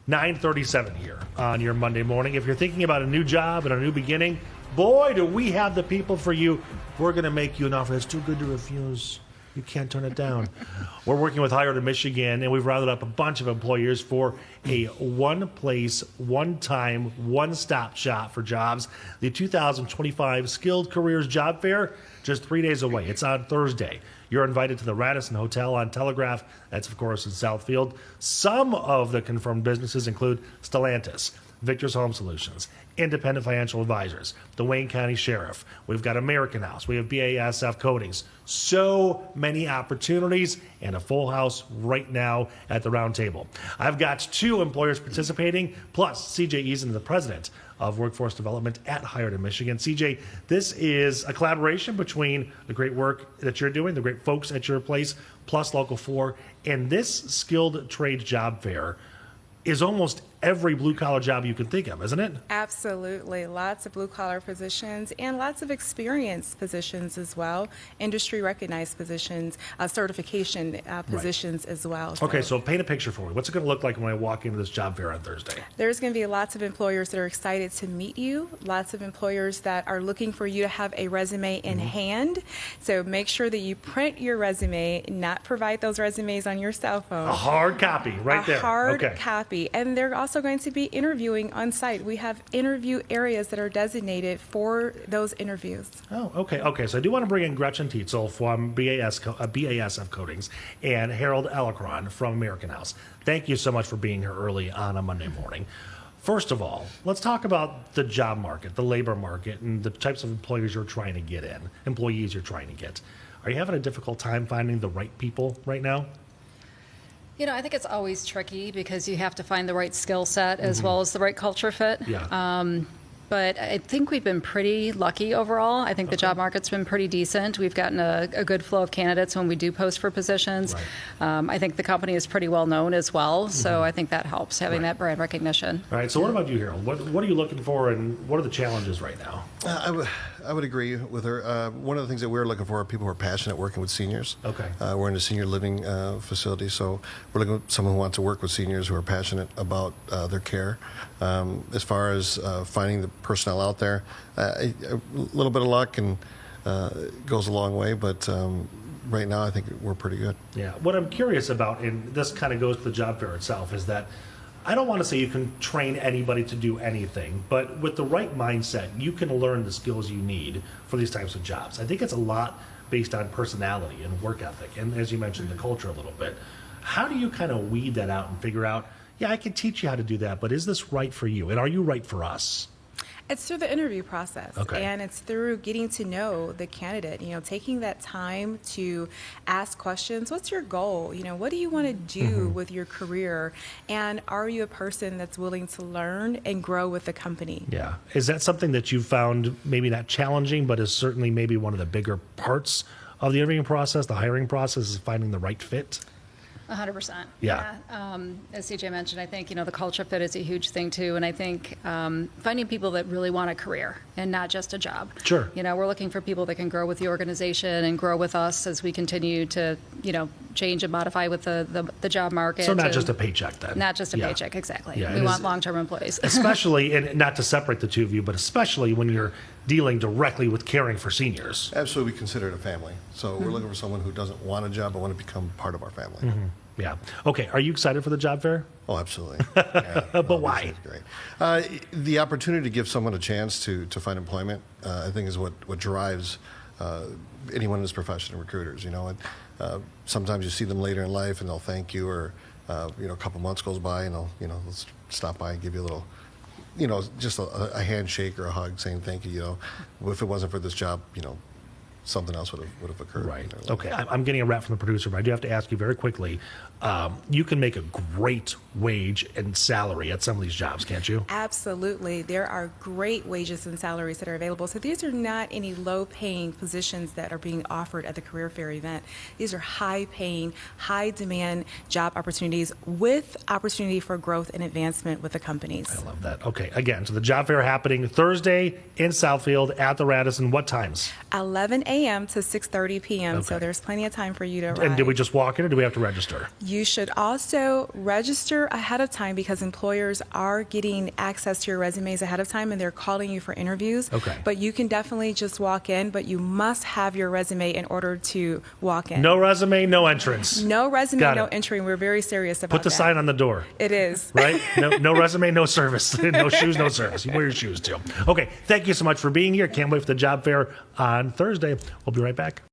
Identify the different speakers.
Speaker 1: 9:37 here on your Monday morning. If you're thinking about a new job and a new beginning, boy, do we have the people for you. We're going to make you an offer that's too good to refuse. You can't turn it down. We're working with Hired in Michigan, and we've rounded up a bunch of employers for a one-place, one-time, one-stop shop for jobs. The 2025 Skilled Careers Job Fair, just 3 days away. It's on Thursday. You're invited to the Radisson Hotel on Telegraph. That's, of course, in Southfield. Some of the confirmed businesses include Stellantis, Victor's Home Solutions, Independent Financial Advisors, the Wayne County Sheriff. We've got American House. We have BASF Coatings. So many opportunities and a full house right now at the round table. I've got 2 employers participating, plus CJ Eason, the president of Workforce Development at Hired in Michigan. CJ, this is a collaboration between the great work that you're doing, the great folks at your place, plus Local 4, and this skilled trade job fair is almost every blue-collar job you can think of, isn't it?
Speaker 2: Absolutely. Lots of blue-collar positions and lots of experienced positions as well, industry-recognized positions, certification positions as well.
Speaker 1: Okay, so paint a picture for me. What's it going to look like when I walk into this job fair on Thursday?
Speaker 2: There's going to be lots of employers that are excited to meet you, lots of employers that are looking for you to have a resume in hand. So make sure that you print your resume, not provide those resumes on your cell phone.
Speaker 1: A hard copy right there.
Speaker 2: A hard copy. And they're also going to be interviewing on site. We have interview areas that are designated for those interviews.
Speaker 1: Oh, okay. Okay, so I do want to bring in Gretchen Teetzel from BASF Coatings and Harold Alarcon from American House. Thank you so much for being here early on a Monday morning. First of all, let's talk about the job market, the labor market, and the types of employees you're trying to get. Are you having a difficult time finding the right people right now?
Speaker 3: You know, I think it's always tricky because you have to find the right skill set as well as the right culture fit.
Speaker 1: Yeah.
Speaker 3: But I think we've been pretty lucky overall. I think the job market's been pretty decent. We've gotten a good flow of candidates when we do post for positions.
Speaker 1: Right.
Speaker 3: I think the company is pretty well known as well, so I think that helps, having that brand recognition.
Speaker 1: All right, so what about you, Harold? What are you looking for, and what are the challenges right now?
Speaker 4: I would agree with her. One of the things that we're looking for are people who are passionate working with seniors.
Speaker 1: Okay.
Speaker 4: We're in a senior living facility, so we're looking for someone who wants to work with seniors who are passionate about their care. As far as finding the personnel out there, a little bit of luck and goes a long way, but right now I think we're pretty good.
Speaker 1: Yeah. What I'm curious about, and this kind of goes to the job fair itself, is that I don't want to say you can train anybody to do anything, but with the right mindset, you can learn the skills you need for these types of jobs. I think it's a lot based on personality and work ethic, and as you mentioned, the culture a little bit. How do you kind of weed that out and figure out, yeah, I can teach you how to do that, but is this right for you? And are you right for us?
Speaker 2: It's through the interview process, and it's through getting to know the candidate, taking that time to ask questions. What's your goal? What do you want to do with your career? And are you a person that's willing to learn and grow with the company?
Speaker 1: Yeah. Is that something that you found maybe not challenging, but is certainly maybe one of the bigger parts of the interviewing process, the hiring process, is finding the right fit?
Speaker 3: 100%.
Speaker 1: Yeah.
Speaker 3: As CJ mentioned, I think, the culture fit is a huge thing too. And I think finding people that really want a career and not just a job.
Speaker 1: Sure.
Speaker 3: We're looking for people that can grow with the organization and grow with us as we continue to, change and modify with the job market.
Speaker 1: So not just a paycheck then.
Speaker 3: Not just a paycheck, exactly.
Speaker 1: Yeah,
Speaker 3: we want long-term employees.
Speaker 1: Especially, and not to separate the two of you, but especially when you're dealing directly with caring for seniors.
Speaker 4: Absolutely, we consider it a family. So we're looking for someone who doesn't want a job but want to become part of our family.
Speaker 1: Yeah. Okay. Are you excited for the job fair?
Speaker 4: Oh, absolutely. Yeah,
Speaker 1: but why?
Speaker 4: Great. The opportunity to give someone a chance to find employment, I think, is what drives anyone in this profession, recruiters. Sometimes you see them later in life and they'll thank you, or a couple months goes by and they'll let's stop by and give you a little, just a handshake or a hug saying thank you. If it wasn't for this job, something else would have occurred.
Speaker 1: Right. Okay. I'm getting a wrap from the producer, but I do have to ask you very quickly. You can make a great wage and salary at some of these jobs, can't you?
Speaker 2: Absolutely. There are great wages and salaries that are available. So these are not any low-paying positions that are being offered at the Career Fair event. These are high-paying, high-demand job opportunities with opportunity for growth and advancement with the companies.
Speaker 1: I love that. Okay. Again, so the job fair happening Thursday in Southfield at the Radisson. What times?
Speaker 2: 11 a.m. a.m. to 6:30 p.m. So
Speaker 1: Okay.
Speaker 2: there's plenty of time for you to arrive.
Speaker 1: And do we just walk in or do we have to register?
Speaker 2: You should also register ahead of time because employers are getting access to your resumes ahead of time and they're calling you for interviews.
Speaker 1: Okay.
Speaker 2: But you can definitely just walk in, but you must have your resume in order to walk in.
Speaker 1: No resume, no entrance.
Speaker 2: No resume,
Speaker 1: Got
Speaker 2: no
Speaker 1: it.
Speaker 2: entry. We're very serious about that.
Speaker 1: Put the sign on the door.
Speaker 2: It is.
Speaker 1: Right? No resume, no service. No shoes, no service. You wear your shoes too. Okay, thank you so much for being here. Can't wait for the job fair on Thursday. We'll be right back.